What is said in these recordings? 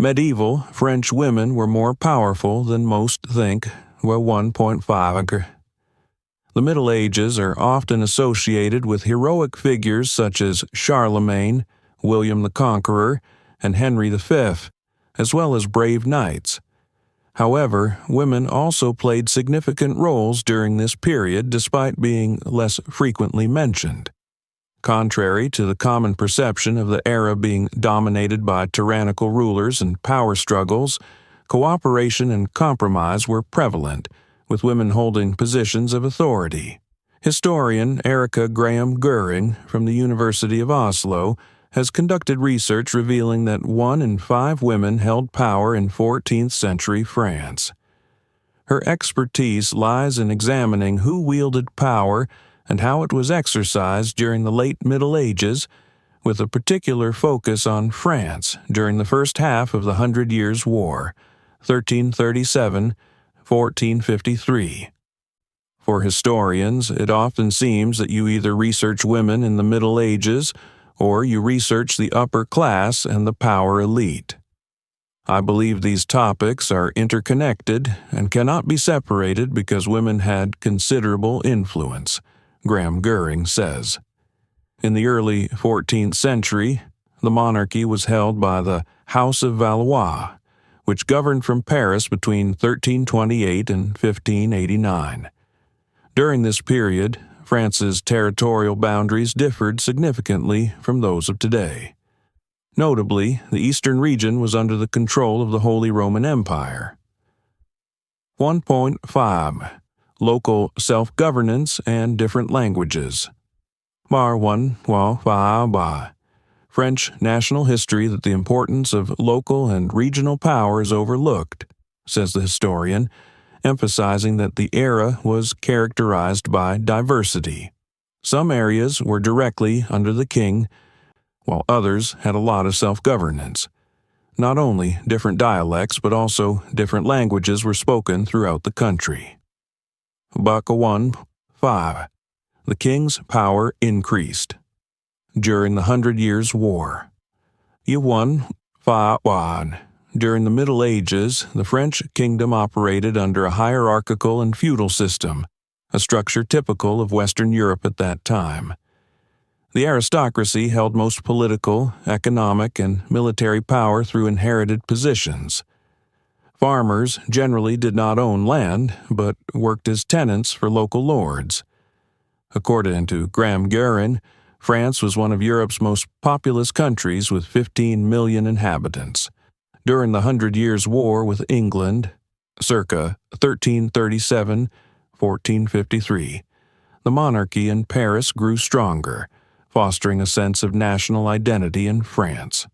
Medieval French women were more powerful than most think, 1.5. The Middle Ages are often associated with heroic figures such as Charlemagne, William the Conqueror, and Henry V, as well as brave knights. However, women also played significant roles during this period despite being less frequently mentioned. Contrary to the common perception of the era being dominated by tyrannical rulers and power struggles, cooperation and compromise were prevalent, with women holding positions of authority. Historian Erika Graham-Goering from the University of Oslo has conducted research revealing that 1 in 5 women held power in 14th century France. Her expertise lies in examining who wielded power and how it was exercised during the late Middle Ages, with a particular focus on France during the first half of the Hundred Years' War, 1337–1453. For historians, it often seems that you either research women in the Middle Ages or you research the upper class and the power elite. I believe these topics are interconnected and cannot be separated because women had considerable influence, Graham-Goering says. In the early 14th century, the monarchy was held by the House of Valois, which governed from Paris between 1328 and 1589. During this period, France's territorial boundaries differed significantly from those of today. Notably, the eastern region was under the control of the Holy Roman Empire. 1.5. Local self-governance and different languages. Bar 1. French national history that the importance of local and regional power is overlooked, says the historian, emphasizing that the era was characterized by diversity. Some areas were directly under the king, while others had a lot of self-governance. Not only different dialects, but also different languages were spoken throughout the country. Baka 1.5. The king's power increased. During the 100 Years' War. Y1.5. During the Middle Ages, the French kingdom operated under a hierarchical and feudal system, a structure typical of Western Europe at that time. The aristocracy held most political, economic, and military power through inherited positions. Farmers generally did not own land, but worked as tenants for local lords. According to Graham-Goering, France was one of Europe's most populous countries with 15 million inhabitants. During the 100 Years' War with England, circa 1337–1453, the monarchy in Paris grew stronger, fostering a sense of national identity in France.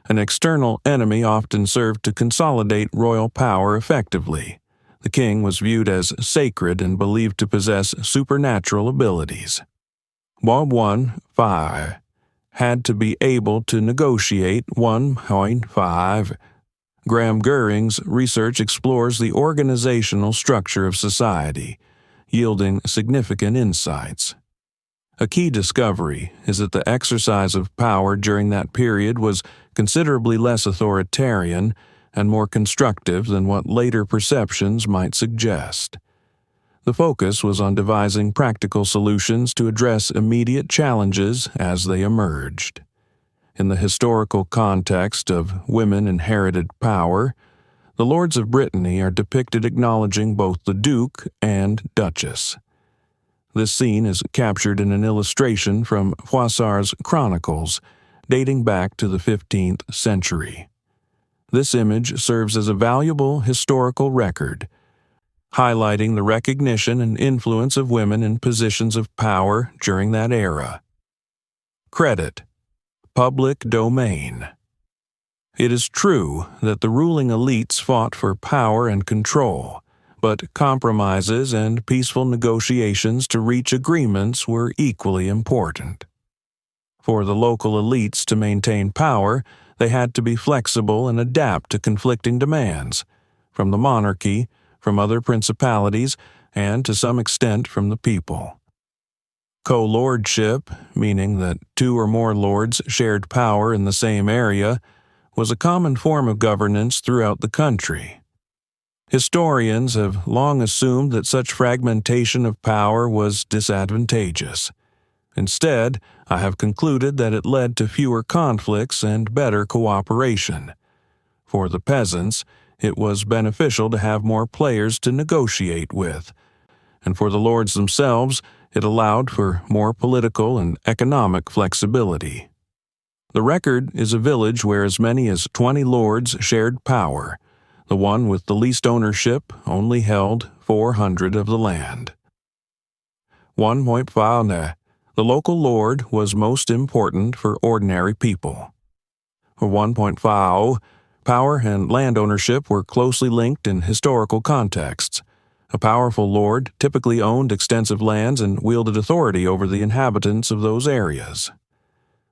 An external enemy often served to consolidate royal power effectively. The king was viewed as sacred and believed to possess supernatural abilities. 1.5. Had to be able to negotiate. 1.5. Graham-Goering's research explores the organizational structure of society, yielding significant insights. A key discovery is that the exercise of power during that period was considerably less authoritarian and more constructive than what later perceptions might suggest. The focus was on devising practical solutions to address immediate challenges as they emerged. In the historical context of women inherited power, the lords of Brittany are depicted acknowledging both the duke and duchess. This scene is captured in an illustration from Froissart's Chronicles, dating back to the 15th century. This image serves as a valuable historical record, highlighting the recognition and influence of women in positions of power during that era. Credit. Public domain. It is true that the ruling elites fought for power and control, but compromises and peaceful negotiations to reach agreements were equally important. For the local elites to maintain power, they had to be flexible and adapt to conflicting demands, from the monarchy, from other principalities, and to some extent from the people. Co-lordship, meaning that 2 or more lords shared power in the same area, was a common form of governance throughout the country. Historians have long assumed that such fragmentation of power was disadvantageous. Instead, I have concluded that it led to fewer conflicts and better cooperation. For the peasants, it was beneficial to have more players to negotiate with, and for the lords themselves, it allowed for more political and economic flexibility. The record is a village where as many as 20 lords shared power. The one with the least ownership only held 400 of the land. 1.5. The local lord was most important for ordinary people. 1.5. Power and land ownership were closely linked in historical contexts. A powerful lord typically owned extensive lands and wielded authority over the inhabitants of those areas.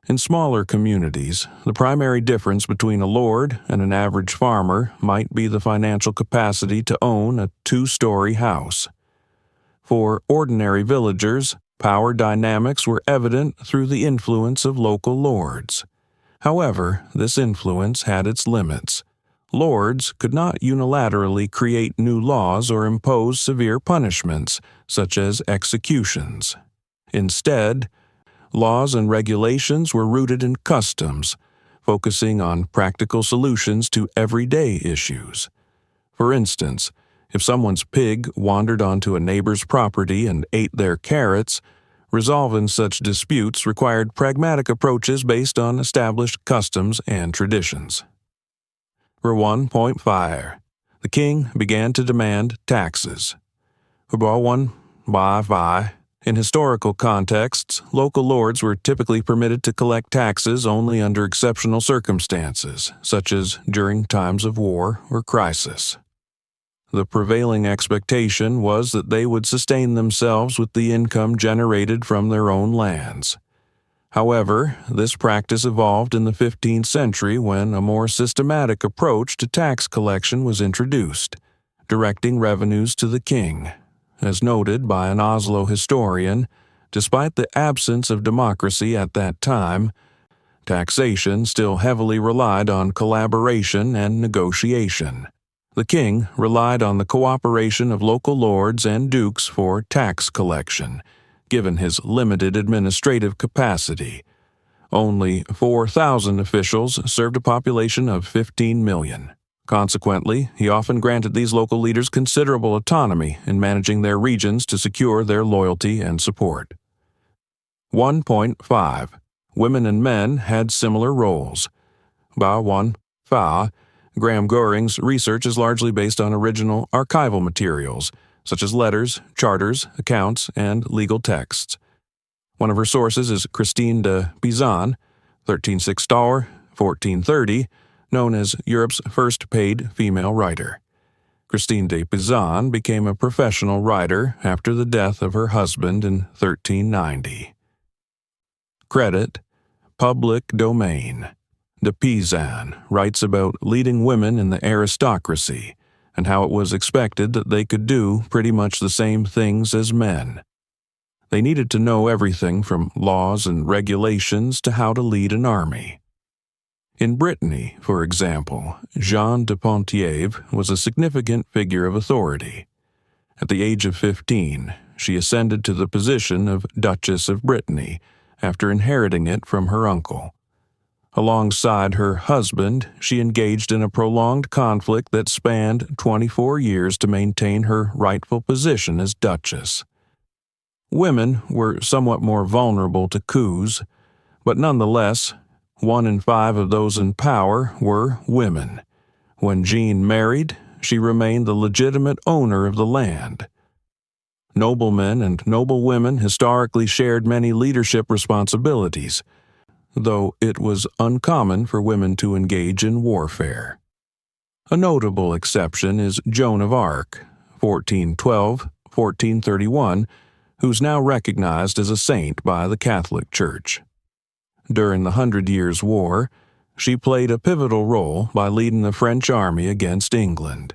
In smaller communities, the primary difference between a lord and an average farmer might be the financial capacity to own a 2-story house. For ordinary villagers, power dynamics were evident through the influence of local lords. However, this influence had its limits. Lords could not unilaterally create new laws or impose severe punishments, such as executions. Instead, laws and regulations were rooted in customs, focusing on practical solutions to everyday issues. For instance, if someone's pig wandered onto a neighbor's property and ate their carrots, resolving such disputes required pragmatic approaches based on established customs and traditions. For 1.5, the king began to demand taxes. For 1.5, in historical contexts, local lords were typically permitted to collect taxes only under exceptional circumstances, such as during times of war or crisis. The prevailing expectation was that they would sustain themselves with the income generated from their own lands. However, this practice evolved in the 15th century when a more systematic approach to tax collection was introduced, directing revenues to the king. As noted by an Oslo historian, despite the absence of democracy at that time, taxation still heavily relied on collaboration and negotiation. The king relied on the cooperation of local lords and dukes for tax collection, given his limited administrative capacity. Only 4,000 officials served a population of 15 million. Consequently, he often granted these local leaders considerable autonomy in managing their regions to secure their loyalty and support. 1.5. Women and men had similar roles. By 1.5, Graham-Goering's research is largely based on original archival materials, such as letters, charters, accounts, and legal texts. One of her sources is Christine de Pizan, 1360–1430, known as Europe's first paid female writer. Christine de Pizan became a professional writer after the death of her husband in 1390. Credit: Public domain. De Pizan writes about leading women in the aristocracy and how it was expected that they could do pretty much the same things as men. They needed to know everything from laws and regulations to how to lead an army. In Brittany, for example, Jeanne de Penthièvre was a significant figure of authority. At the age of 15, she ascended to the position of Duchess of Brittany after inheriting it from her uncle. Alongside her husband, she engaged in a prolonged conflict that spanned 24 years to maintain her rightful position as Duchess. Women were somewhat more vulnerable to coups, but nonetheless, 1 in 5 of those in power were women. When Jeanne married, she remained the legitimate owner of the land. Noblemen and noblewomen historically shared many leadership responsibilities, though it was uncommon for women to engage in warfare. A notable exception is Joan of Arc, 1412–1431, who's now recognized as a saint by the Catholic Church. During the 100 Years' War, she played a pivotal role by leading the French army against England.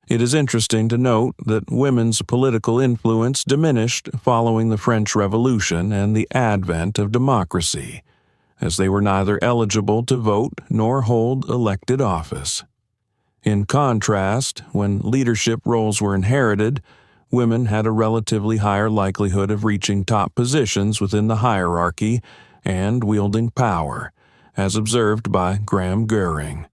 It is interesting to note that women's political influence diminished following the French Revolution and the advent of democracy, as they were neither eligible to vote nor hold elected office. In contrast, when leadership roles were inherited, women had a relatively higher likelihood of reaching top positions within the hierarchy and wielding power, as observed by Graham-Goering.